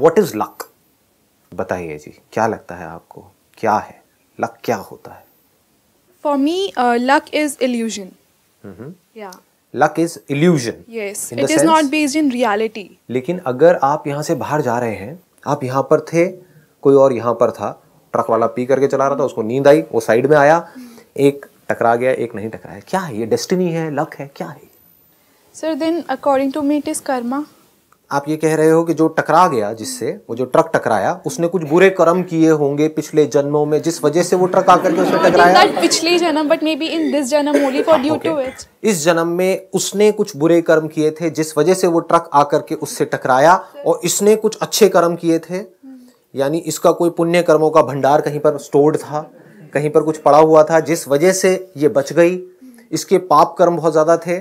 What is luck? बताइए जी, क्या लगता है आपको, क्या है लक, क्या होता है? For me, luck is illusion. Yeah. Luck is illusion. Yes. It is not based in reality. लेकिन अगर आप यहाँ से बाहर जा रहे हैं, आप यहाँ पर थे, कोई और यहाँ पर था, ट्रक वाला पी करके चला रहा था, उसको नींद आई, वो साइड में आया, एक टकरा गया, एक नहीं टकराया, क्या है ये? डेस्टिनी है, लक है, क्या है? Sir, then according to me it is karma. आप ये कह रहे हो कि जो टकरा गया, जिससे वो जो ट्रक टकराया, उसने कुछ बुरे कर्म किए होंगे पिछले जन्मों में, जिस वजह से वो ट्रक आकर के उसने टकराया। Not पिछले जन्म, but maybe in this जन्म only for due to it. इस जन्म में उसने कुछ बुरे कर्म किए थे, जिस वजह से वो ट्रक आकर के उससे टकराया, और इसने कुछ अच्छे कर्म किए थे, यानी इसका कोई पुण्य कर्मों का भंडार कहीं पर स्टोर्ड था, कहीं पर कुछ पड़ा हुआ था, जिस वजह से ये बच गई। इसके पाप कर्म बहुत ज्यादा थे,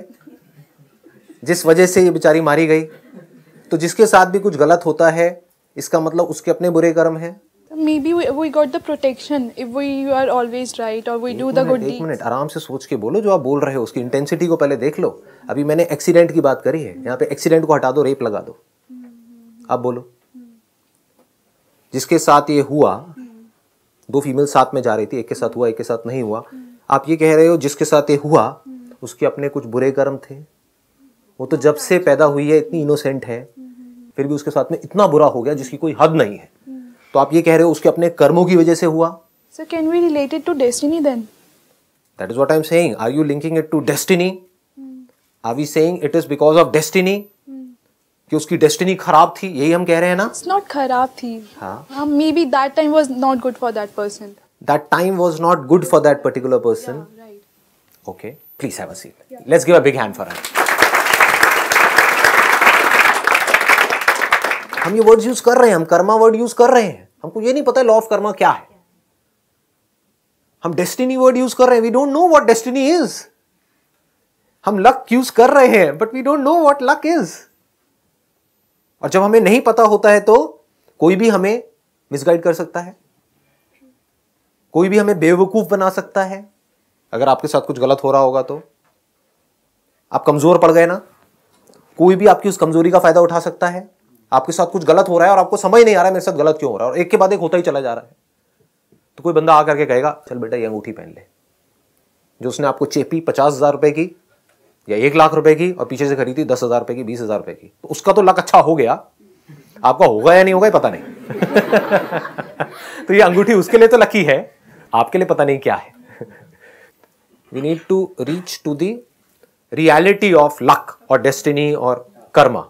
जिस वजह से ये बेचारी मारी गई। तो जिसके साथ भी कुछ गलत होता है, इसका मतलब उसके अपने बुरे कर्म हैं। Maybe we got the protection if we are always right or we do the good deeds. एक मिनट, आराम से सोच के बोलो, जो आप बोल रहे हो उसकी इंटेंसिटी को पहले देख लो। अभी मैंने एक्सीडेंट की बात करी है, यहाँ पे एक्सीडेंट को हटा दो, रेप लगा दो। आप बोलो, जिसके साथ ये हुआ, दो फीमेल साथ में जा रही थी, एक के साथ हुआ, एक के साथ नहीं हुआ। आप ये कह रहे हो जिसके साथ ये हुआ उसके अपने कुछ बुरे कर्म थे, वो तो जब से पैदा हुई है इतनी इनोसेंट है, फिर भी उसके साथ में इतना बुरा हो गया जिसकी कोई हद नहीं है। तो आप ये कह रहे हो उसके अपने कर्मों की वजह से हुआ। So can we relate it to destiny then? That is what I am saying. Are you linking it to destiny? Are we saying it is because of destiny? कि उसकी डेस्टिनी खराब थी, यही हम कह रहे हैं ना? It's not खराब थी। हाँ। Maybe that time was not good for that person. That time was not good for that particular person. Yeah, right. Okay, please have a seat. Yeah. Let's give a big hand for her. हम ये words use कर रहे हैं, हम Karma word use कर रहे हैं, हमको ये नहीं पता लॉ ऑफ कर्मा क्या है। हम डेस्टिनी वर्ड यूज कर रहे हैं, we don't know what destiny is. हम लक यूज कर रहे हैं, but we don't know what luck is. और जब हमें नहीं पता होता है तो कोई भी हमें मिसगाइड कर सकता है, कोई भी हमें बेवकूफ बना सकता है। अगर आपके साथ कुछ गलत हो रहा होगा तो आप कमजोर पड़ गए ना, कोई भी आपकी उस कमजोरी का फायदा उठा सकता है। आपके साथ कुछ गलत हो रहा है और आपको समझ नहीं आ रहा है मेरे साथ गलत क्यों हो रहा है, और एक के बाद एक होता ही चला जा रहा है, तो कोई बंदा आकर के कहेगा चल बेटा ये अंगूठी पहन ले, जो उसने आपको चेपी 50,000 रुपए की या 1 लाख रुपए की और पीछे से खरीदी 10,000 रुपए की, 20,000 रुपए की, तो उसका तो लक अच्छा हो गया, आपका होगा या नहीं होगा पता नहीं। तो ये अंगूठी उसके लिए तो लकी है, आपके लिए पता नहीं क्या है। We need to reach to the reality of luck और डेस्टिनी और कर्मा।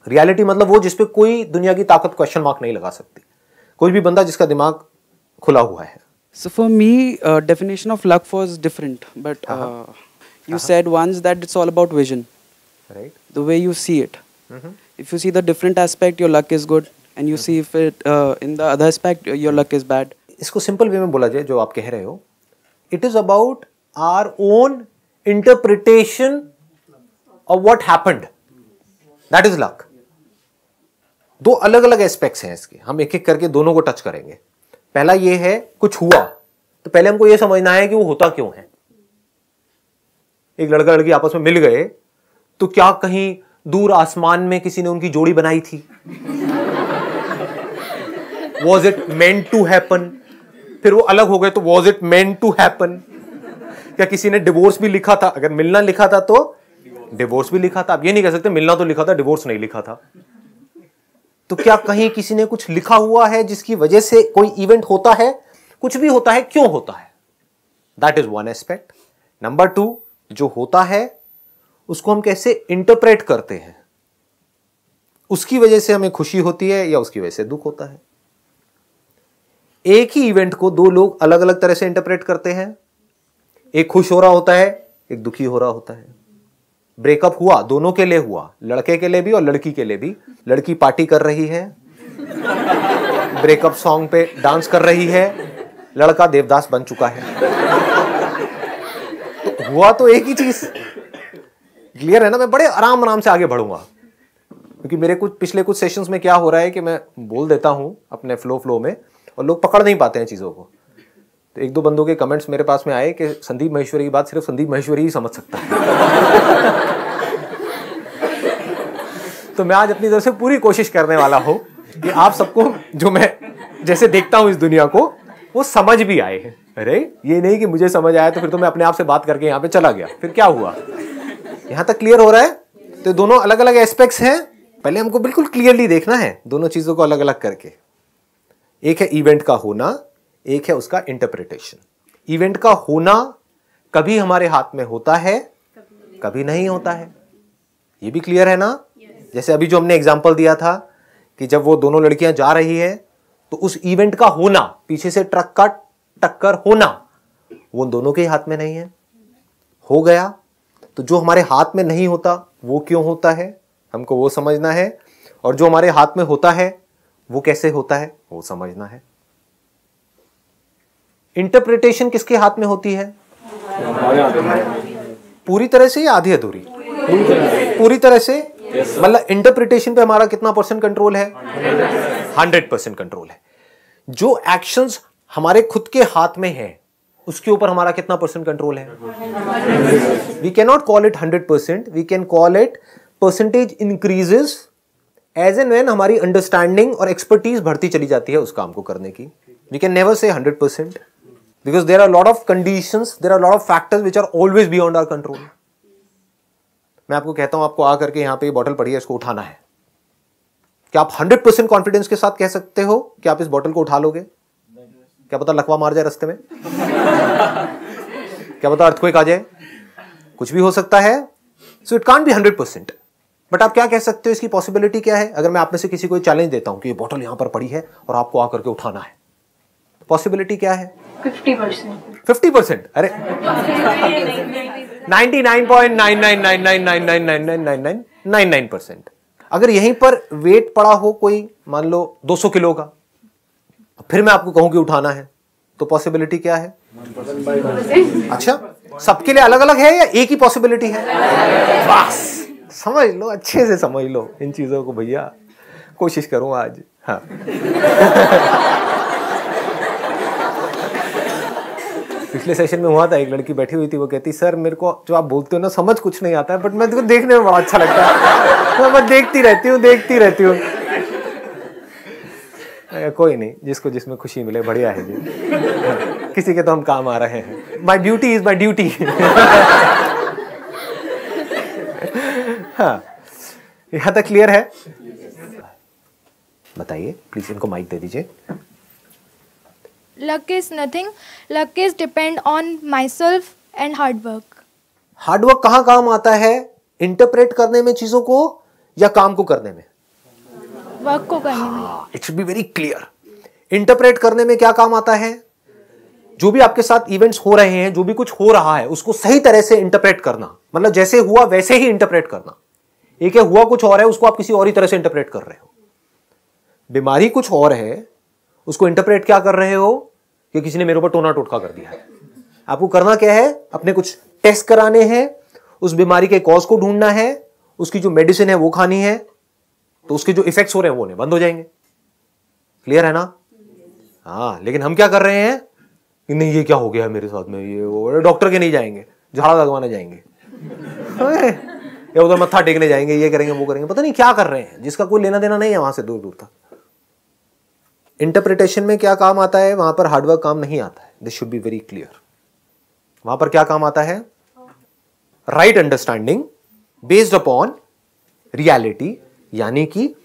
रियलिटी मतलब वो जिसपे कोई दुनिया की ताकत क्वेश्चन मार्क नहीं लगा सकती, कोई भी बंदा जिसका दिमाग खुला हुआ है। So for me, definition of luck was different, but you said once that it's all about vision, right? The way you see it. If you see the different aspect, your luck is good, and you see if it in the other aspect, your luck is bad. इसको simple way में बोला जाए, जो आप कह रहे हो, it is about our own interpretation of what happened. That is luck. दो अलग अलग एस्पेक्ट्स हैं इसके, हम एक एक करके दोनों को टच करेंगे। पहला ये है कुछ हुआ, तो पहले हमको ये समझना है कि वो होता क्यों है। एक लड़का लड़की आपस में मिल गए, तो क्या कहीं दूर आसमान में किसी ने उनकी जोड़ी बनाई थी? Was it meant to happen? फिर वो अलग हो गए तो was it meant to happen? क्या किसी ने डिवोर्स भी लिखा था? अगर मिलना लिखा था तो डिवोर्स भी लिखा था। आप ये नहीं कह सकते मिलना तो लिखा था, डिवोर्स नहीं लिखा था। तो क्या कहीं किसी ने कुछ लिखा हुआ है जिसकी वजह से कोई इवेंट होता है? कुछ भी होता है, क्यों होता है? That is one aspect. Number 2, जो होता है उसको हम कैसे इंटरप्रेट करते हैं, उसकी वजह से हमें खुशी होती है या उसकी वजह से दुख होता है। एक ही इवेंट को दो लोग अलग अलग तरह से इंटरप्रेट करते हैं, एक खुश हो रहा होता है, एक दुखी हो रहा होता है। ब्रेकअप हुआ, दोनों के लिए हुआ, लड़के के लिए भी और लड़की के लिए भी। लड़की पार्टी कर रही है, ब्रेकअप सॉन्ग पे डांस कर रही है, लड़का देवदास बन चुका है। तो हुआ तो एक ही चीज। क्लियर है ना? मैं बड़े आराम आराम से आगे बढ़ूंगा, क्योंकि मेरे पिछले कुछ सेशंस में क्या हो रहा है कि मैं बोल देता हूं अपने फ्लो में और लोग पकड़ नहीं पाते हैं चीजों को। तो 1-2 बंदों के कमेंट्स मेरे पास में आए कि संदीप महेश्वरी की बात सिर्फ संदीप महेश्वरी ही समझ सकता है। तो मैं आज अपनी तरफ से पूरी कोशिश करने वाला हूं कि आप सबको जो मैं जैसे देखता हूं इस दुनिया को वो समझ भी आए। अरे ये नहीं कि मुझे समझ आया तो फिर तो मैं अपने आप से बात करके यहां पे चला गया, फिर क्या हुआ? यहां तक क्लियर हो रहा है? तो दोनों अलग अलग एस्पेक्ट्स हैं, पहले हमको बिल्कुल क्लियरली देखना है दोनों चीजों को अलग अलग करके। एक है इवेंट का होना, एक है उसका इंटरप्रिटेशन। इवेंट का होना कभी हमारे हाथ में होता है, कभी नहीं होता है, ये भी क्लियर है ना? जैसे अभी जो हमने एग्जांपल दिया था कि जब वो दोनों लड़कियां जा रही है तो उस इवेंट का होना, पीछे से ट्रक का टक्कर होना, वो दोनों के हाथ में नहीं है। हो गया तो जो हमारे हाथ में नहीं होता वो क्यों होता है, हमको वो समझना है, और जो हमारे हाथ में होता है वो कैसे होता है वो समझना है। इंटरप्रिटेशन किसके हाथ में होती है? पूरी तरह से या आधी अधूरी? पूरी तरह से। मतलब इंटरप्रिटेशन पे हमारा कितना परसेंट कंट्रोल है? 100% कंट्रोल है। जो एक्शंस हमारे खुद के हाथ में है उसके ऊपर हमारा कितना परसेंट कंट्रोल है? We can not call it 100%, we can call it percentage increases as and when हमारी अंडरस्टैंडिंग और एक्सपर्टीज बढ़ती चली जाती है उस काम को करने की। We can never say 100% because there are lot of conditions, there are lot of factors which are always beyond our control. मैं आपको कहता हूं आपको आकर के यहां पे ये बॉटल पड़ी है, इसको उठाना है, क्या आप 100% कॉन्फिडेंस के साथ कह सकते हो कि आप इस बॉटल को उठा लोगे? क्या पता लकवा मार जाए रास्ते में, क्या पता अर्थक्वेक आ जाए, कुछ भी हो सकता है। So it can't be 100%, but आप क्या कह सकते हो, इसकी पॉसिबिलिटी क्या है? अगर मैं आप में से किसी को चैलेंज देता हूं कि ये बॉटल यहां पर पड़ी है और आपको आकर के उठाना है, पॉसिबिलिटी क्या है? 50%। 50%? अरे 99.999999999999%। अगर यहीं पर वेट पड़ा हो कोई, मान लो 200 किलो का, फिर मैं आपको कहूं कि उठाना है, तो पॉसिबिलिटी क्या है? अच्छा, सबके लिए अलग अलग है या एक ही पॉसिबिलिटी है? बस समझ लो, अच्छे से समझ लो इन चीजों को भैया, कोशिश करूं आज। हाँ पिछले सेशन में हुआ था, एक लड़की बैठी हुई थी, वो कहती सर मेरे को जो आप बोलते हो ना समझ कुछ नहीं आता है, बट मैं देखो देखने में बड़ा अच्छा लगता है, मैं देखती रहती हूँ। कोई नहीं, जिसको जिसमें खुशी मिले बढ़िया है जी। किसी के तो हम काम आ रहे हैं। My duty is my duty. हाँ, यहां तक क्लियर है? बताइए प्लीज, इनको माइक दे दीजिए। Luck is nothing. Luck is depend on myself and hard work. Hard work कहां काम आता है? इंटरप्रेट करने में चीजों को या काम को करने में? वर्क को करने में। It should be very clear. Interpret करने में क्या काम आता है? जो भी आपके साथ इवेंट्स हो रहे हैं, जो भी कुछ हो रहा है, उसको सही तरह से इंटरप्रेट करना, मतलब जैसे हुआ वैसे ही इंटरप्रेट करना। एक है हुआ कुछ और है, उसको आप किसी और ही तरह से इंटरप्रेट कर रहे हो। बीमारी कुछ और है, उसको इंटरप्रेट क्या कर रहे हो कि किसी ने मेरे ऊपर टोना टोटका कर दिया है। आपको करना क्या है? अपने कुछ टेस्ट कराने हैं, उस बीमारी के कॉज को ढूंढना है, उसकी जो मेडिसिन है वो खानी है, तो उसके जो इफेक्ट्स हो रहे हैं वो बंद हो जाएंगे। क्लियर है ना? हाँ, लेकिन हम क्या कर रहे हैं कि नहीं ये क्या हो गया मेरे साथ में, ये वो, डॉक्टर के नहीं जाएंगे, झाड़ा लगवाने जाएंगे, या उधर मत्था टेकने जाएंगे, ये करेंगे वो करेंगे, पता नहीं क्या कर रहे हैं, जिसका कोई लेना देना नहीं है वहां से दूर दूर तक। इंटरप्रिटेशन में क्या काम आता है? वहां पर हार्डवर्क काम नहीं आता है। This should be very clear. वहां पर क्या काम आता है? Right understanding based upon reality, यानी कि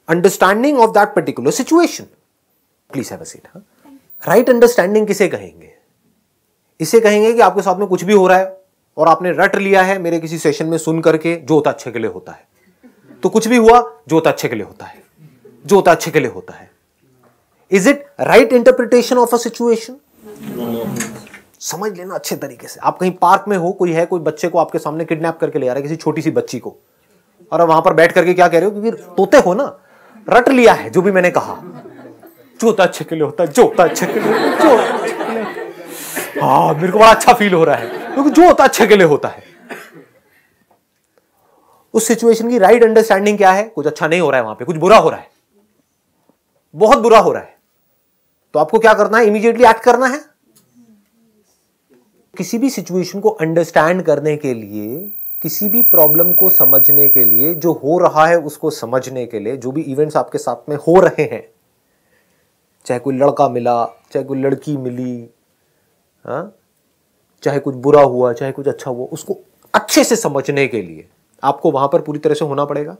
understanding of that particular situation. Please have a seat. Right understanding किसे कहेंगे? इसे कहेंगे कि आपके साथ में कुछ भी हो रहा है और आपने रट लिया है मेरे किसी सेशन में सुन करके, जो होता अच्छे के लिए होता है, तो कुछ भी हुआ जो होता अच्छे के लिए होता है, जो होता अच्छे के लिए होता है। Is it right interpretation of a situation? समझ लेना अच्छे तरीके से। आप कहीं पार्क में हो, कोई है, कोई बच्चे को आपके सामने किडनैप करके ले आ रहा है, किसी छोटी सी बच्ची को, और आप वहां पर बैठ करके क्या कह रहे हो? क्योंकि तोते हो ना, रट लिया है जो भी मैंने कहा, जो होता अच्छे के लिए होता है, जो होता अच्छे के लिए, जो अच्छे के लिए। हाँ, मेरे को बड़ा अच्छा फील हो रहा है क्योंकि जो होता अच्छे के लिए होता है। उस सिचुएशन की राइट अंडरस्टैंडिंग क्या है? कुछ अच्छा नहीं हो रहा है वहां पे, कुछ बुरा हो रहा है, बहुत बुरा हो रहा है, तो आपको क्या करना है? इमीडिएटली एक्ट करना है। किसी भी सिचुएशन को अंडरस्टैंड करने के लिए किसी भी प्रॉब्लम को समझने के लिए, जो हो रहा है उसको समझने के लिए, जो भी इवेंट्स आपके साथ में हो रहे हैं, चाहे कोई लड़का मिला, चाहे कोई लड़की मिली, हाँ, चाहे कुछ बुरा हुआ, चाहे कुछ अच्छा हुआ, उसको अच्छे से समझने के लिए आपको वहां पर पूरी तरह से होना पड़ेगा।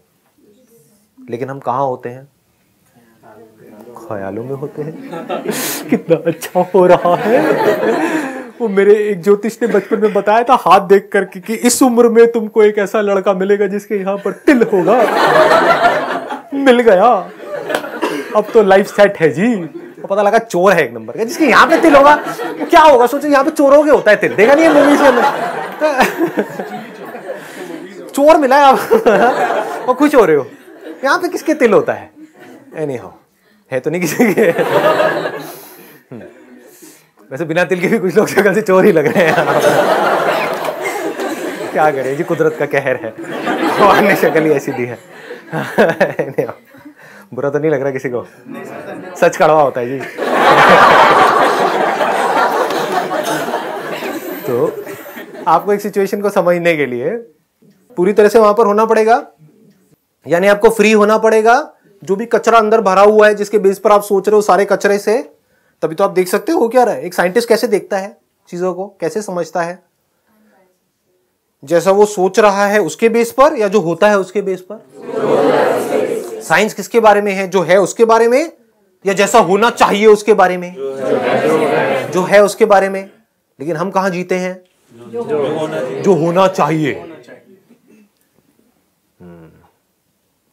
लेकिन हम कहाँ होते हैं? ख्यालों में होते हैं। कितना अच्छा हो रहा है। वो मेरे एक ज्योतिष ने बचपन में बताया था हाथ देख करके कि इस उम्र में तुमको एक ऐसा लड़का मिलेगा जिसके यहाँ पर तिल होगा। मिल गया, अब तो लाइफ सेट है जी। तो पता लगा चोर है एक नंबर का, जिसके यहाँ पे तिल होगा। क्या होगा सोचो, यहाँ पे चोरों के होता है तिल, देखा नहीं है मूवीज के अंदर? चोर मिला है आप और खुश हो रहे हो, यहाँ पे किसके तिल होता है? एनी हाउ, है तो नहीं किसी के। वैसे बिना तिल के भी कुछ लोग शक्ल से चोर ही लग रहे हैं। क्या करें जी, कुदरत का कहर है, भगवान ने शक्ल ही ऐसी दी है। बुरा तो नहीं लग रहा किसी को? सच कड़वा होता है जी। तो आपको एक सिचुएशन को समझने के लिए पूरी तरह से वहां पर होना पड़ेगा, यानी आपको फ्री होना पड़ेगा। जो भी कचरा अंदर भरा हुआ है, जिसके बेस पर आप सोच रहे हो, सारे कचरे से, तभी तो आप देख सकते हो क्या रहा है। एक साइंटिस्ट कैसे देखता है चीजों को, कैसे समझता है? जैसा वो सोच रहा है उसके बेस पर, या जो होता है उसके बेस पर? साइंस किसके बारे में है? जो है उसके बारे में, या जैसा होना चाहिए उसके बारे में? जो है उसके बारे में। लेकिन हम कहां जीते हैं? जो होना चाहिए।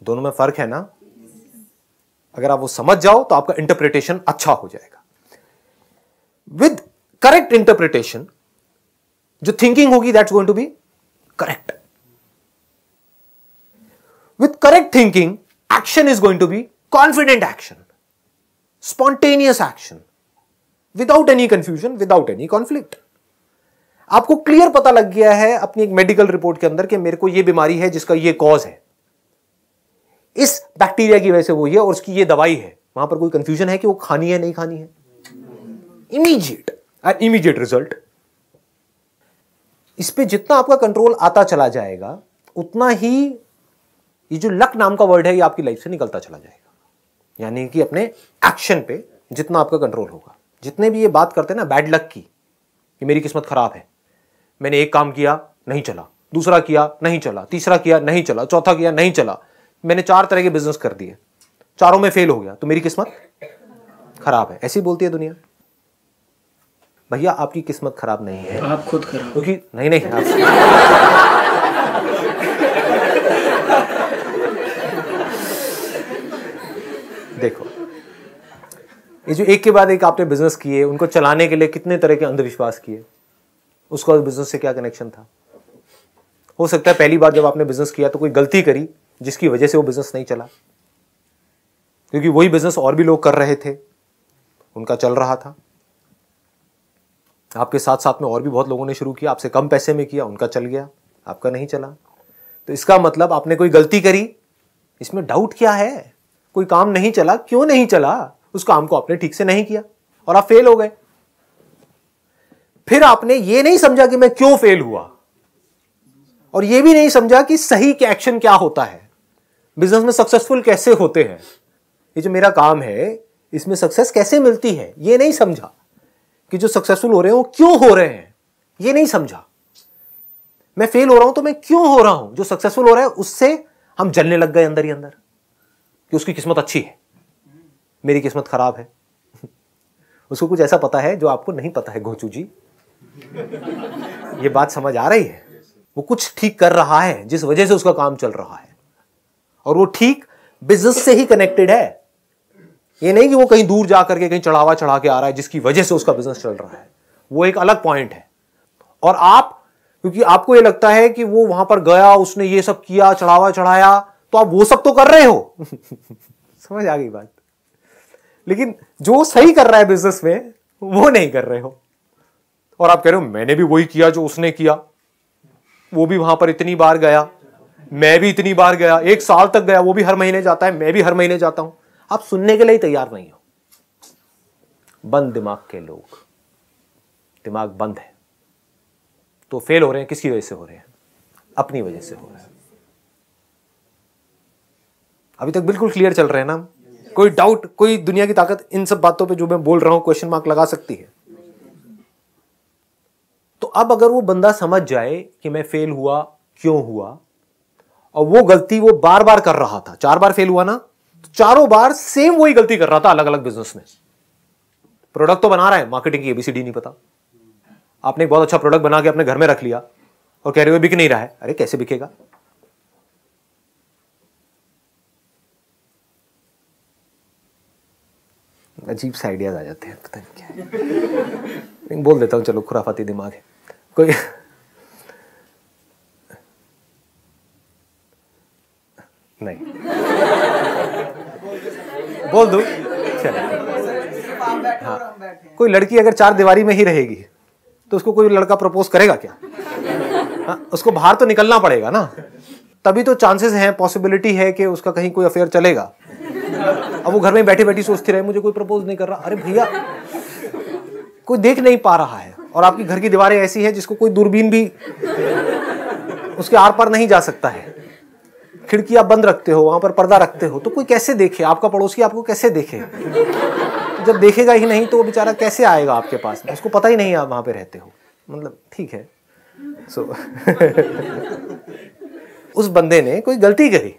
दोनों में फर्क है ना? अगर आप वो समझ जाओ तो आपका इंटरप्रिटेशन अच्छा हो जाएगा। विद करेक्ट इंटरप्रिटेशन जो थिंकिंग होगी, that's going to be correct. With correct thinking action is going to be confident action, spontaneous action, without any confusion, without any conflict. आपको क्लियर पता लग गया है अपनी एक मेडिकल रिपोर्ट के अंदर कि मेरे को यह बीमारी है जिसका यह कॉज है, इस बैक्टीरिया की वजह से वो ये, और उसकी ये दवाई है। वहां पर कोई कंफ्यूजन है कि वो खानी है नहीं खानी है? Immediate result. इस पे जितना आपका कंट्रोल आता चला जाएगा, उतना ही ये जो लक नाम का वर्ड है ये आपकी लाइफ से निकलता चला जाएगा। यानी कि अपने एक्शन पे जितना आपका कंट्रोल होगा। जितने भी ये बात करते हैं ना बैड लक की, कि मेरी किस्मत खराब है, मैंने एक काम किया नहीं चला, दूसरा किया नहीं चला, तीसरा किया नहीं चला, चौथा किया नहीं चला, मैंने 4 तरह के बिजनेस कर दिए, चारों में फेल हो गया, तो मेरी किस्मत खराब है। ऐसी बोलती है दुनिया। भैया आपकी किस्मत खराब नहीं है, आप खुद खराब। क्योंकि नहीं आप देखो, ये जो एक के बाद एक आपने बिजनेस किए, उनको चलाने के लिए कितने तरह के अंधविश्वास किए, उसका बिजनेस से क्या कनेक्शन था? हो सकता है पहली बार जब आपने बिजनेस किया तो कोई गलती करी जिसकी वजह से वो बिजनेस नहीं चला, क्योंकि वही बिजनेस और भी लोग कर रहे थे, उनका चल रहा था। आपके साथ साथ में और भी बहुत लोगों ने शुरू किया, आपसे कम पैसे में किया, उनका चल गया, आपका नहीं चला। तो इसका मतलब आपने कोई गलती करी, इसमें डाउट क्या है? कोई काम नहीं चला, क्यों नहीं चला? उस काम को आपने ठीक से नहीं किया और आप फेल हो गए। फिर आपने ये नहीं समझा कि मैं क्यों फेल हुआ, और ये भी नहीं समझा कि सही के एक्शन क्या होता है, बिजनेस में सक्सेसफुल कैसे होते हैं, ये जो मेरा काम है इसमें सक्सेस कैसे मिलती है, ये नहीं समझा। कि जो सक्सेसफुल हो रहे हैं वो क्यों हो रहे हैं, ये नहीं समझा। मैं फेल हो रहा हूं तो मैं क्यों हो रहा हूं, जो सक्सेसफुल हो रहा है उससे हम जलने लग गए अंदर ही अंदर कि उसकी किस्मत अच्छी है, मेरी किस्मत खराब है। उसको कुछ ऐसा पता है जो आपको नहीं पता है गोचू जी। ये बात समझ आ रही है? वो कुछ ठीक कर रहा है जिस वजह से उसका काम चल रहा है, और वो ठीक बिजनेस से ही कनेक्टेड है। ये नहीं कि वो कहीं दूर जा करके कहीं चढ़ावा चढ़ा के आ रहा है जिसकी वजह से उसका बिजनेस चल रहा है, वो एक अलग पॉइंट है। और आप, क्योंकि आपको ये लगता है कि वो वहां पर गया, उसने ये सब किया, चढ़ावा चढ़ाया, तो आप वो सब तो कर रहे हो। समझ आ गई बात? लेकिन जो सही कर रहा है बिजनेस में वो नहीं कर रहे हो, और आप कह रहे हो मैंने भी वही किया जो उसने किया, वो भी वहां पर इतनी बार गया, मैं भी इतनी बार गया, 1 साल तक गया, वो भी हर महीने जाता है, मैं भी हर महीने जाता हूं। आप सुनने के लिए तैयार नहीं हो। बंद दिमाग के लोग, दिमाग बंद है, तो फेल हो रहे हैं। किसकी वजह से हो रहे हैं? अपनी वजह से हो रहा है। अभी तक बिल्कुल क्लियर चल रहे हैं ना? कोई डाउट, कोई दुनिया की ताकत इन सब बातों पे जो मैं बोल रहा हूं क्वेश्चन मार्क लगा सकती है? तो अब अगर वो बंदा समझ जाए कि मैं फेल हुआ क्यों हुआ, और वो गलती वो बार बार कर रहा था, 4 बार फेल हुआ ना, तो चारों बार सेम वही गलती कर रहा था अलग अलग बिजनेस में। प्रोडक्ट तो बना रहा है, मार्केटिंग की एबीसीडी नहीं पता। आपने एक बहुत अच्छा प्रोडक्ट बना के अपने घर में रख लिया और कह रहे हो बिक नहीं रहा है। अरे कैसे बिकेगा? अजीब से आइडियाज आ जाते हैं, पता नहीं क्या है। बोल देता हूं, चलो खुराफाती दिमाग है कोई। नहीं बोल दूं, चलो। हाँ, कोई लड़की अगर 4 दीवारी में ही रहेगी तो उसको कोई लड़का प्रपोज करेगा क्या? हाँ, उसको बाहर तो निकलना पड़ेगा ना, तभी तो चांसेस हैं, पॉसिबिलिटी है कि उसका कहीं कोई अफेयर चलेगा। अब वो घर में बैठी बैठी सोचती रहे मुझे कोई प्रपोज नहीं कर रहा। अरे भैया, कोई देख नहीं पा रहा है और आपकी घर की दीवारें ऐसी हैं जिसको कोई दूरबीन भी उसके आर पार नहीं जा सकता है। खिड़की आप बंद रखते हो, वहां पर पर्दा रखते हो, तो कोई कैसे देखे? आपका पड़ोसी आपको कैसे देखे? जब देखेगा ही नहीं तो वो बेचारा कैसे आएगा आपके पास में? उसको पता ही नहीं आप वहां पे रहते हो। मतलब ठीक है। उस बंदे ने कोई गलती करी,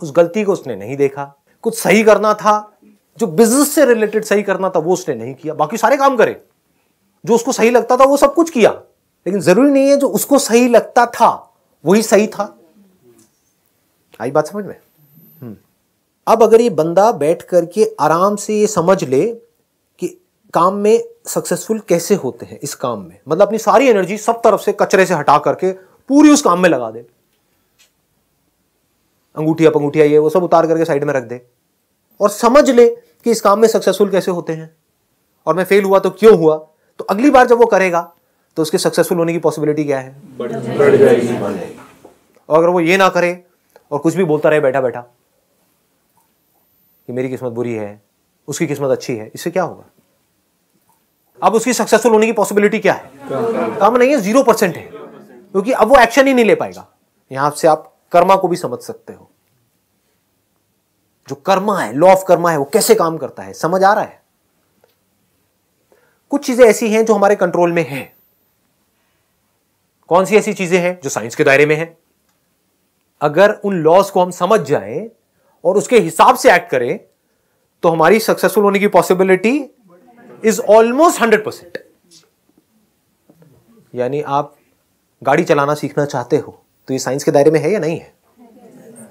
उस गलती को उसने नहीं देखा। कुछ सही करना था, जो बिजनेस से रिलेटेड सही करना था वो उसने नहीं किया। बाकी सारे काम करे, जो उसको सही लगता था वो सब कुछ किया, लेकिन जरूरी नहीं है जो उसको सही लगता था वही सही था। आई बात समझ में? अब अगर ये बंदा बैठ करके आराम से ये समझ ले कि काम में सक्सेसफुल कैसे होते हैं, इस काम में, मतलब अपनी सारी एनर्जी सब तरफ से कचरे से हटा करके पूरी उस काम में लगा दे, अंगूठिया पंगूठिया ये वो सब उतार करके साइड में रख दे और समझ ले कि इस काम में सक्सेसफुल कैसे होते हैं और मैं फेल हुआ तो क्यों हुआ, तो अगली बार जब वो करेगा तो उसके सक्सेसफुल होने की पॉसिबिलिटी क्या है? बढ़ जाएगी। और अगर वो ये ना करे और कुछ भी बोलता रहे बैठा बैठा कि मेरी किस्मत बुरी है, उसकी किस्मत अच्छी है, इससे क्या होगा? अब उसकी सक्सेसफुल होने की पॉसिबिलिटी क्या है? कम नहीं है, 0% है, क्योंकि अब वो एक्शन ही नहीं ले पाएगा। यहां से आप कर्मा को भी समझ सकते हो। जो कर्मा है, लॉ ऑफ कर्मा है, वो कैसे काम करता है, समझ आ रहा है? कुछ चीजें ऐसी हैं जो हमारे कंट्रोल में हैं। कौन सी ऐसी चीजें हैं? जो साइंस के दायरे में है। अगर उन लॉज को हम समझ जाएं और उसके हिसाब से एक्ट करें तो हमारी सक्सेसफुल होने की पॉसिबिलिटी इज ऑलमोस्ट 100%। यानी आप गाड़ी चलाना सीखना चाहते हो तो ये साइंस के दायरे में है या नहीं है?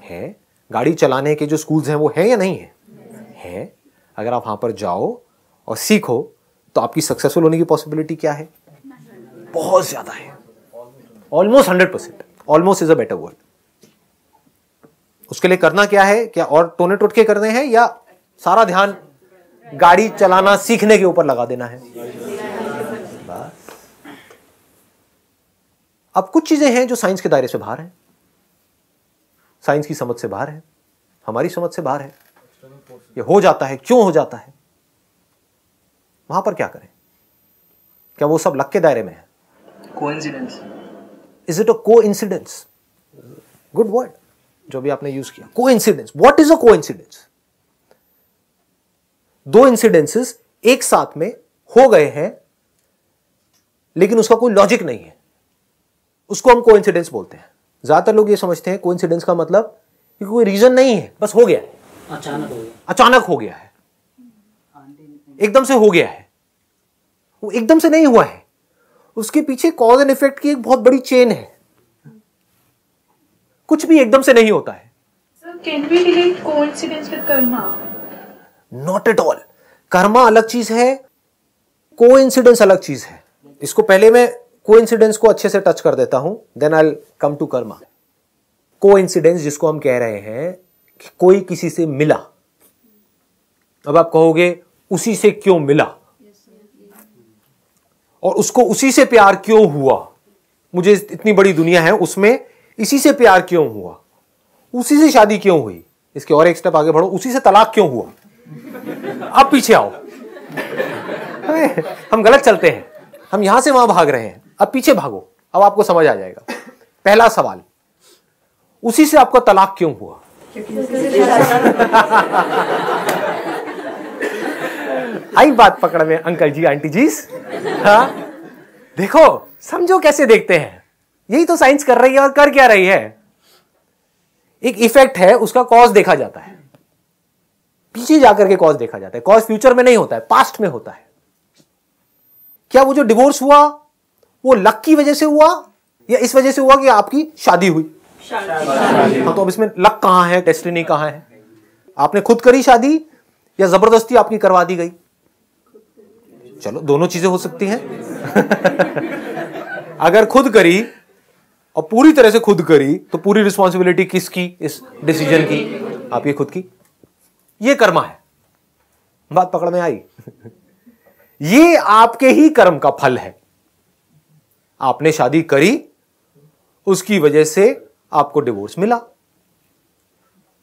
है। गाड़ी चलाने के जो स्कूल्स हैं वो है या नहीं है? है। अगर आप वहां पर जाओ और सीखो तो आपकी सक्सेसफुल होने की पॉसिबिलिटी क्या है? बहुत ज्यादा है, almost 100%। Almost is a better word. उसके लिए करना क्या है? क्या और टोने टोटके करने हैं या सारा ध्यान गाड़ी चलाना सीखने के ऊपर लगा देना है? बस। अब कुछ चीजें हैं जो साइंस के दायरे से बाहर हैं, साइंस की समझ से बाहर है, हमारी समझ से बाहर है। ये हो जाता है, क्यों हो जाता है? वहां पर क्या करें? क्या वो सब लक के दायरे में है? Coincidence. Is it a coincidence? Good word जो भी आपने यूज किया, coincidence. What is a coincidence? दो इंसिडेंसेस एक साथ में हो गए हैं लेकिन उसका कोई लॉजिक नहीं है, उसको हम कोइंसिडेंस बोलते हैं। ज्यादातर लोग ये समझते हैं कोइंसिडेंस का मतलब कि कोई रीजन नहीं है, बस हो गया है, अचानक हो गया है, एकदम से हो गया है। वो एकदम से नहीं हुआ है, उसके पीछे कॉज एंड इफेक्ट की एक बहुत बड़ी चेन है। कुछ भी एकदम से नहीं होता है। Sir, can we relate coincidence with karma? Not at all. Karma अलग चीज है, कोइंसिडेंस अलग चीज है। इसको पहले मैं कोइंसिडेंस को अच्छे से टच कर देता हूं, then I will come to karma. Coincidence जिसको हम कह रहे हैं कि कोई किसी से मिला, अब आप कहोगे उसी से क्यों मिला और उसको उसी से प्यार क्यों हुआ, मुझे इतनी बड़ी दुनिया है उसमें इसी से प्यार क्यों हुआ, उसी से शादी क्यों हुई, इसके और एक स्टेप आगे बढ़ो, उसी से तलाक क्यों हुआ। अब पीछे आओ, हम गलत चलते हैं, हम यहां से वहां भाग रहे हैं, अब पीछे भागो, अब आपको समझ आ जाएगा। पहला सवाल, उसी से आपका तलाक क्यों हुआ? आई बात पकड़ में अंकल जी आंटी जी। हाँ देखो, समझो कैसे देखते हैं। यही तो साइंस कर रही है। और कर क्या रही है? एक इफेक्ट है, उसका कॉज देखा जाता है, पीछे जाकर के कॉज देखा जाता है। कॉज फ्यूचर में नहीं होता है, पास्ट में होता है। क्या वो जो डिवोर्स हुआ वो लक की वजह से हुआ या इस वजह से हुआ कि आपकी शादी हुई? हाँ, तो अब इसमें लक कहां है, डेस्टिनी कहां है? आपने खुद करी शादी या जबरदस्ती आपकी करवा दी गई? चलो, दोनों चीजें हो सकती हैं। अगर खुद करी और पूरी तरह से खुद करी तो पूरी रिस्पॉन्सिबिलिटी किसकी? इस डिसीजन की, आपकी खुद की। ये कर्मा है। बात पकड़ में आई? ये आपके ही कर्म का फल है। आपने शादी करी, उसकी वजह से आपको डिवोर्स मिला।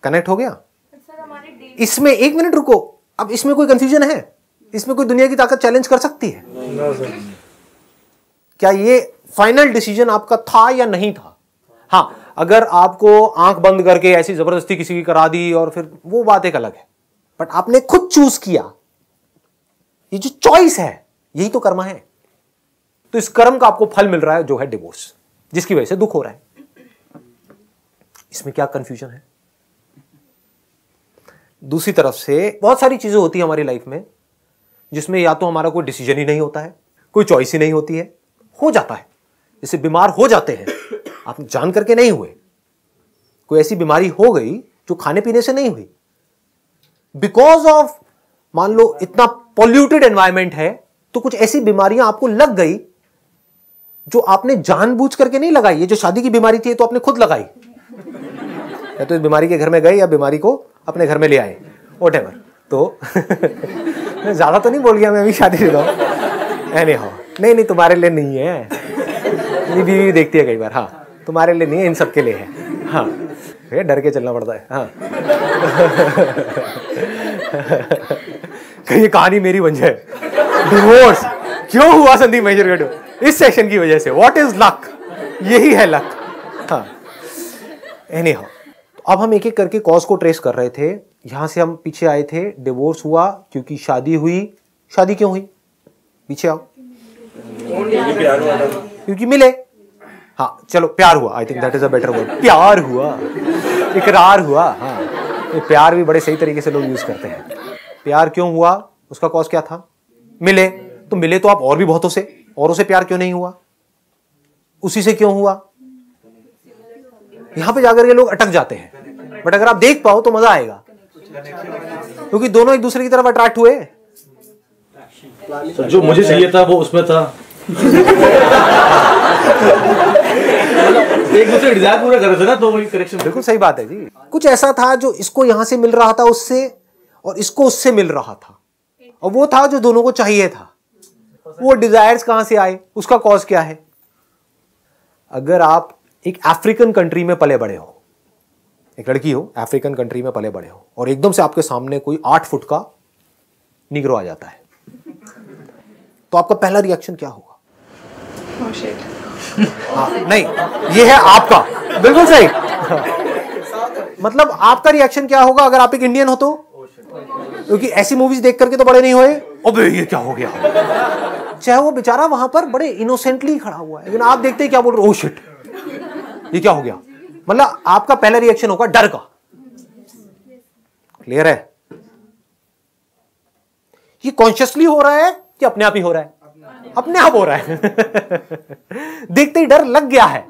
कनेक्ट हो गया? इसमें एक मिनट रुको, अब इसमें कोई कंफ्यूजन है? इसमें कोई दुनिया की ताकत चैलेंज कर सकती है? क्या ये फाइनल डिसीजन आपका था या नहीं था? हां, अगर आपको आंख बंद करके ऐसी जबरदस्ती किसी की करा दी और फिर वो बात एक अलग है, बट आपने खुद चूज किया। ये जो चॉइस है, यही तो कर्म है। तो इस कर्म का आपको फल मिल रहा है, जो है डिवोर्स, जिसकी वजह से दुख हो रहा है। इसमें क्या कंफ्यूजन है? दूसरी तरफ से बहुत सारी चीजें होती है हमारी लाइफ में जिसमें या तो हमारा कोई डिसीजन ही नहीं होता है, कोई चॉइस ही नहीं होती है, हो जाता है। जैसे बीमार हो जाते हैं, आप जान करके नहीं हुए। कोई ऐसी बीमारी हो गई जो खाने पीने से नहीं हुई, बिकॉज ऑफ, मान लो इतना पॉल्यूटेड एनवायरमेंट है, तो कुछ ऐसी बीमारियां आपको लग गई जो आपने जानबूझ करके नहीं लगाई। ये जो शादी की बीमारी थी, तो आपने खुद लगाई। या तो इस बीमारी के घर में गए या बीमारी को अपने घर में ले आए, व्हाटएवर। तो ज्यादा तो नहीं बोल गया मैं अभी, शादी से एनी हाउ। नहीं, तुम्हारे लिए नहीं है, मेरी बीवी देखती है कई बार। हाँ, तुम्हारे लिए नहीं है, इन सबके लिए है। हाँ, डर के चलना पड़ता है। हाँ। कहीं कहानी मेरी बन जाए। डिवोर्स क्यों हुआ संदीप मेजर? इस सेशन की वजह से। What is luck? यही है लक। हाँ, एनी हाउ, अब हम एक एक करके कॉज को ट्रेस कर रहे थे। यहां से हम पीछे आए थे, डिवोर्स हुआ क्योंकि शादी हुई। शादी क्यों हुई? पीछे आओ। क्योंकि मिले। हाँ चलो, प्यार हुआ। I think that is a better word. प्यार हुआ, इकरार हुआ। हाँ, ये प्यार भी बड़े सही तरीके से लोग यूज करते हैं। प्यार क्यों हुआ? उसका कॉज क्या था? मिले। तो मिले तो आप और भी बहुतों से, औरों से प्यार क्यों नहीं हुआ? उसी से क्यों हुआ? यहां पे जाकर के लोग अटक जाते हैं। बट अगर आप देख पाओ तो मजा आएगा, क्योंकि दोनों एक दूसरे की तरफ अट्रैक्ट हुए। जो मुझे चाहिए था वो उसमें था। एक दूसरे डिजायर पूरा कर रहे थे ना, तो वही करेक्शन। बिल्कुल सही बात है जी। कुछ ऐसा था जो इसको यहां से मिल रहा था उससे, और इसको उससे मिल रहा था, और वो था जो दोनों को चाहिए था। वो डिजायर्स कहां से आए? उसका कॉज क्या है? अगर आप एक अफ्रीकन कंट्री में पले बड़े हो, एक लड़की हो, अफ्रीकन कंट्री में पले बड़े हो, और एकदम से आपके सामने कोई 8 फुट का निग्रो आ जाता है, तो आपका पहला रिएक्शन क्या होगा? Oh shit. हाँ, नहीं, ये है आपका, बिल्कुल सही। मतलब आपका रिएक्शन क्या होगा अगर आप एक इंडियन हो तो? क्योंकि ऐसी मूवीज देख करके तो बड़े नहीं हुए, अबे ये क्या हो गया। चाहे वो बेचारा वहां पर बड़े इनोसेंटली खड़ा हुआ है, लेकिन आप देखते ही क्या बोल रहे हो? ओह शिट, ये क्या हो गया। मतलब आपका पहला रिएक्शन होगा डर का। क्लियर है? ये कॉन्शियसली हो रहा है कि अपने आप ही हो रहा है? अपने आप हो रहा है। देखते ही डर लग गया है,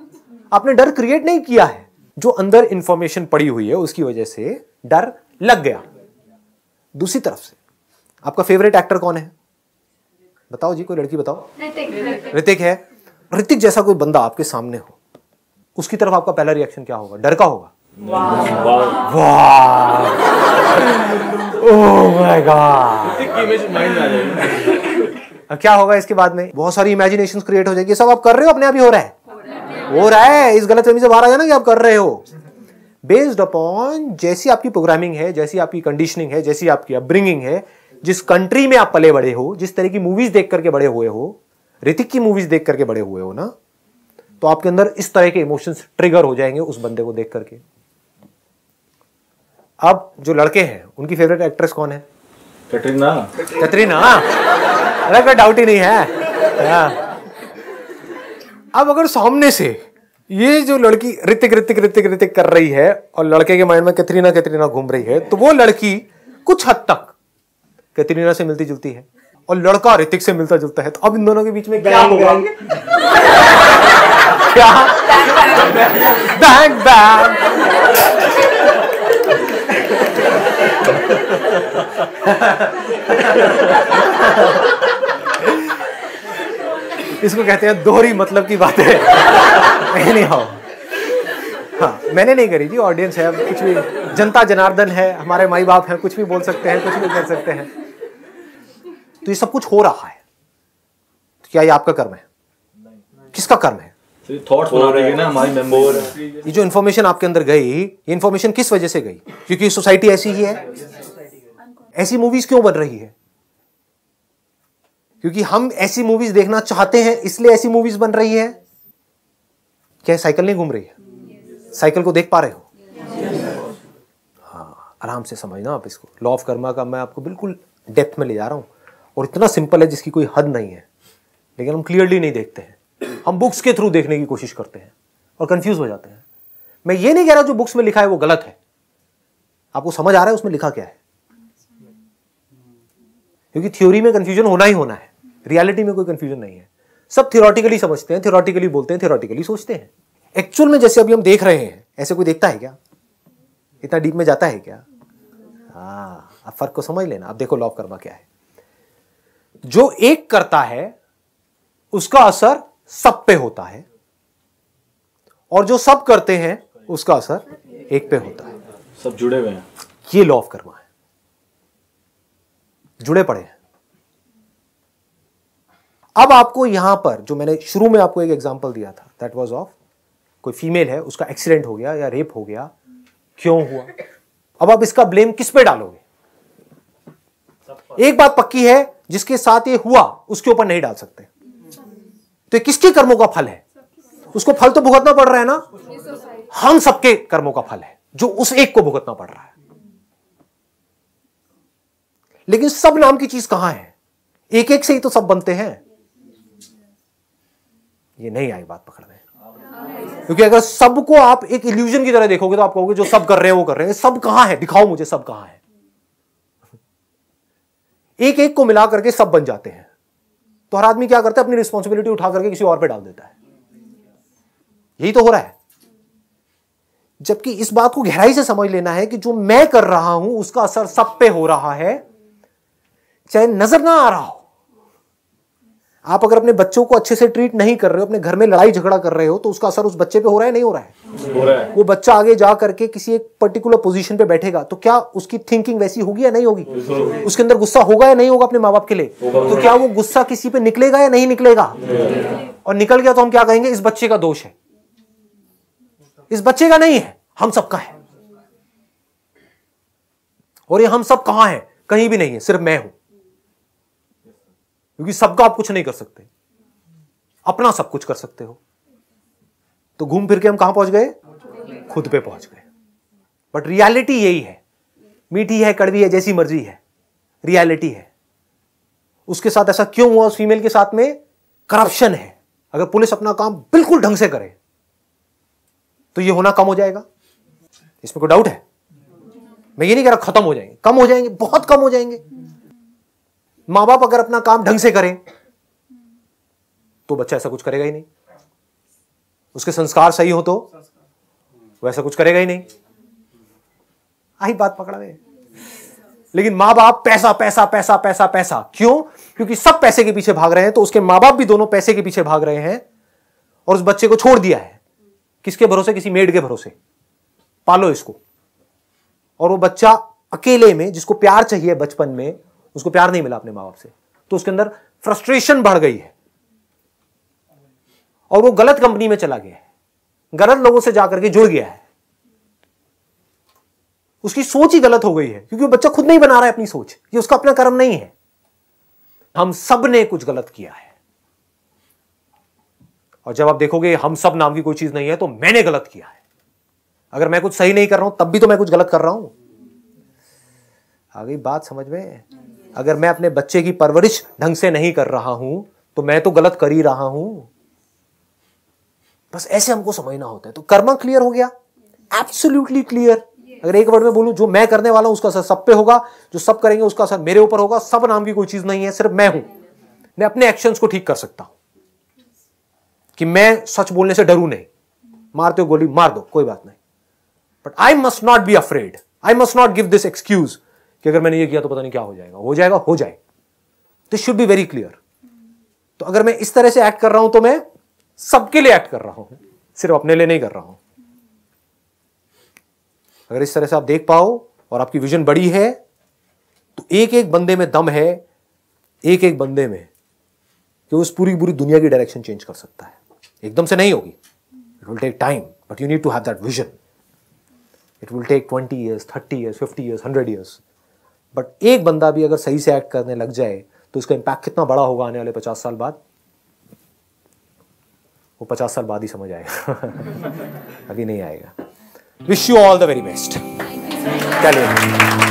आपने डर क्रिएट नहीं किया है। जो अंदर इंफॉर्मेशन पड़ी हुई है उसकी वजह से डर लग गया। दूसरी तरफ से आपका फेवरेट एक्टर कौन है? बताओ जी, कोई लड़की बताओ। ऋतिक है। ऋतिक जैसा कोई बंदा आपके सामने हो, उसकी तरफ आपका पहला रिएक्शन क्या होगा? डर का होगा। वाह, ओह माय गॉड। क्या होगा इसके बाद में? बहुत सारी इमेजिनेशंस क्रिएट हो जाएगी। सब आप कर रहे हो, अपने आप ही हो रहा है। हो रहा है। इस गलतफहमी से बाहर आ जाना कि आप कर रहे हो। बेस्ड अपॉन जैसी आपकी प्रोग्रामिंग है, जैसी आपकी कंडीशनिंग है, जैसी आपकी अपब्रिंगिंग है, जिस कंट्री में आप पले बड़े हो, जिस तरह की मूवीज देख करके बड़े हुए हो, ऋतिक की मूवीज देख करके बड़े हुए हो ना, तो आपके अंदर इस तरह के इमोशंस ट्रिगर हो जाएंगे उस बंदे को देख करके। अब जो लड़के हैं उनकी फेवरेट एक्ट्रेस कौन है? कैटरीना। कैटरीना, अरे कोई डाउट ही नहीं है। अब अगर सामने से ये जो लड़की ऋतिक ऋतिक ऋतिक ऋतिक कर रही है और लड़के के माइंड में कैटरीना कैटरीना घूम रही है, तो वो लड़की कुछ हद तक कैटरीना से मिलती जुलती है और लड़का ऋतिक से मिलता जुलता है, तो अब इन दोनों के बीच में क्या होगा? क्या? Bang bang. इसको कहते हैं दोहरी मतलब की बातें। नहीं हाँ, मैंने नहीं करी जी, ऑडियंस है, अब कुछ भी, जनता जनार्दन है, हमारे माई बाप हैं, कुछ भी बोल सकते हैं, कुछ भी कर सकते हैं। तो ये सब कुछ हो रहा है, तो क्या ये आपका कर्म है? किसका कर्म है? थॉट्स बना रही है ना हमारी मेमोरी। ये जो इन्फॉर्मेशन आपके अंदर गई, ये इन्फॉर्मेशन किस वजह से गई? क्योंकि सोसाइटी ऐसी ही है। ऐसी मूवीज क्यों बन रही है? क्योंकि हम ऐसी मूवीज देखना चाहते हैं, इसलिए ऐसी मूवीज बन रही है। क्या साइकिल नहीं घूम रही है? साइकिल को देख पा रहे हो? हाँ, आराम से समझना आप इसको। लॉ ऑफ कर्मा का मैं आपको बिल्कुल डेप्थ में ले जा रहा हूं, और इतना सिंपल है जिसकी कोई हद नहीं है, लेकिन हम क्लियरली नहीं देखते हैं। हम बुक्स के थ्रू देखने की कोशिश करते हैं और कंफ्यूज हो जाते हैं। मैं ये नहीं कह रहा जो बुक्स में लिखा है वो गलत है, आपको समझ आ रहा है उसमें लिखा क्या है? क्योंकि थ्योरी में कंफ्यूजन होना ही होना है, रियलिटी में कोई कंफ्यूजन नहीं है। सब थियोरेटिकली समझते हैं, थियोरेटिकली बोलते हैं, थियोरेटिकली सोचते हैं। एक्चुअल में जैसे अभी हम देख रहे हैं, ऐसे कोई देखता है क्या? इतना डीप में जाता है क्या? हाँ, अब फर्क को समझ लेना। अब देखो लॉ ऑफ कर्मा क्या है। जो एक करता है उसका असर सब पे होता है, और जो सब करते हैं उसका असर एक पे होता है। सब जुड़े हुए हैं। ये लॉ ऑफ कर्मा है, जुड़े पड़े हैं। अब आपको यहां पर जो मैंने शुरू में आपको एक एग्जांपल दिया था, दैट वाज ऑफ कोई फीमेल है, उसका एक्सीडेंट हो गया या रेप हो गया, क्यों हुआ? अब आप इसका ब्लेम किस पे डालोगे? एक बात पक्की है, जिसके साथ ये हुआ उसके ऊपर नहीं डाल सकते। तो ये किसके कर्मों का फल है? उसको फल तो भुगतना पड़ रहा है ना, हम सबके कर्मों का फल है जो उस एक को भुगतना पड़ रहा है। लेकिन सब नाम की चीज कहां है? एक एक से ही तो सब बनते हैं। ये नहीं आई बात पकड़ में, क्योंकि अगर सबको आप एक इल्यूजन की तरह देखोगे तो आप कहोगे जो सब कर रहे हैं वो कर रहे हैं। सब कहां है? दिखाओ मुझे सब कहां है। एक एक को मिला करके सब बन जाते हैं। तो हर आदमी क्या करता है? अपनी रिस्पॉन्सिबिलिटी उठा करके किसी और पे डाल देता है। यही तो हो रहा है। जबकि इस बात को गहराई से समझ लेना है कि जो मैं कर रहा हूं उसका असर सब पे हो रहा है, चाहे नजर ना आ रहा हो। आप अगर अपने बच्चों को अच्छे से ट्रीट नहीं कर रहे हो, अपने घर में लड़ाई झगड़ा कर रहे हो, तो उसका असर उस बच्चे पे हो रहा है, नहीं हो रहा है? हो रहा है। वो बच्चा आगे जा करके किसी एक पर्टिकुलर पोजीशन पे बैठेगा तो क्या उसकी थिंकिंग वैसी होगी या नहीं होगी? उसके अंदर गुस्सा होगा या नहीं होगा अपने माँ बाप के लिए? तो क्या वो गुस्सा किसी पे निकलेगा या नहीं निकलेगा? और निकल गया तो हम क्या कहेंगे? इस बच्चे का दोष है। इस बच्चे का नहीं है, हम सबका है। और ये हम सब कहां है? कहीं भी नहीं है, सिर्फ मैं हूं। क्योंकि सबका आप कुछ नहीं कर सकते, अपना सब कुछ कर सकते हो। तो घूम फिर के हम कहां पहुंच गए? खुद पे पहुंच गए। बट रियलिटी यही है, मीठी है कड़वी है जैसी मर्जी है, रियलिटी है। उसके साथ ऐसा क्यों हुआ? उस फीमेल के साथ में करप्शन है। अगर पुलिस अपना काम बिल्कुल ढंग से करे तो ये होना कम हो जाएगा। इसमें कोई डाउट है? मैं ये नहीं कह रहा खत्म हो जाएंगे, कम हो जाएंगे, बहुत कम हो जाएंगे। मां बाप अगर अपना काम ढंग से करें तो बच्चा ऐसा कुछ करेगा ही नहीं। उसके संस्कार सही हो तो वैसा कुछ करेगा ही नहीं। आई बात पकड़ा में। लेकिन मां बाप पैसा पैसा पैसा पैसा पैसा, क्यों? क्योंकि सब पैसे के पीछे भाग रहे हैं, तो उसके मां बाप भी दोनों पैसे के पीछे भाग रहे हैं और उस बच्चे को छोड़ दिया है। किसके भरोसे? किसी मेड के भरोसे। पालो इसको। और वो बच्चा अकेले में, जिसको प्यार चाहिए बचपन में, उसको प्यार नहीं मिला अपने मां बाप से, तो उसके अंदर फ्रस्ट्रेशन बढ़ गई है और वो गलत कंपनी में चला गया है, गलत लोगों से जाकर के जुड़ गया है। उसकी सोच ही गलत हो गई है, क्योंकि वो बच्चा खुद नहीं बना रहा है अपनी सोच। ये उसका अपना कर्म नहीं है। हम सब ने कुछ गलत किया है और जब आप देखोगे हम सब नाम की कोई चीज नहीं है तो मैंने गलत किया है। अगर मैं कुछ सही नहीं कर रहा हूं तब भी तो मैं कुछ गलत कर रहा हूं। आ गई बात समझ में? अगर मैं अपने बच्चे की परवरिश ढंग से नहीं कर रहा हूं तो मैं तो गलत कर ही रहा हूं। बस ऐसे हमको समझना होता है। तो कर्मा क्लियर हो गया, एब्सोल्युटली क्लियर। अगर एक वर्ड में बोलूं, जो मैं करने वाला हूं उसका असर सब पे होगा, जो सब करेंगे उसका असर मेरे ऊपर होगा। सब नाम की कोई चीज नहीं है, सिर्फ मैं हूं। मैं अपने एक्शंस को ठीक कर सकता हूं कि मैं सच बोलने से डरूं नहीं। मारते हो गोली मार दो, कोई बात नहीं, but I must not be afraid. I must not give this excuse कि अगर मैंने ये किया तो पता नहीं क्या हो जाएगा। हो जाएगा, हो जाए। This should be very clear. तो अगर मैं इस तरह से एक्ट कर रहा हूं तो मैं सबके लिए एक्ट कर रहा हूं, सिर्फ अपने लिए नहीं कर रहा हूं। अगर इस तरह से आप देख पाओ और आपकी विजन बड़ी है तो एक एक बंदे में दम है, एक एक बंदे में, कि उस पूरी दुनिया की डायरेक्शन चेंज कर सकता है। एकदम से नहीं होगी, it will take time, but you need to have that vision. It will take 20 years, 30 years, 50 years, 100 years, but एक बंदा भी अगर सही से एक्ट करने लग जाए तो उसका इंपैक्ट कितना बड़ा होगा आने वाले 50 साल बाद, वो 50 साल बाद ही समझ आएगा। अभी नहीं आएगा। Wish you all the very best. चलिए।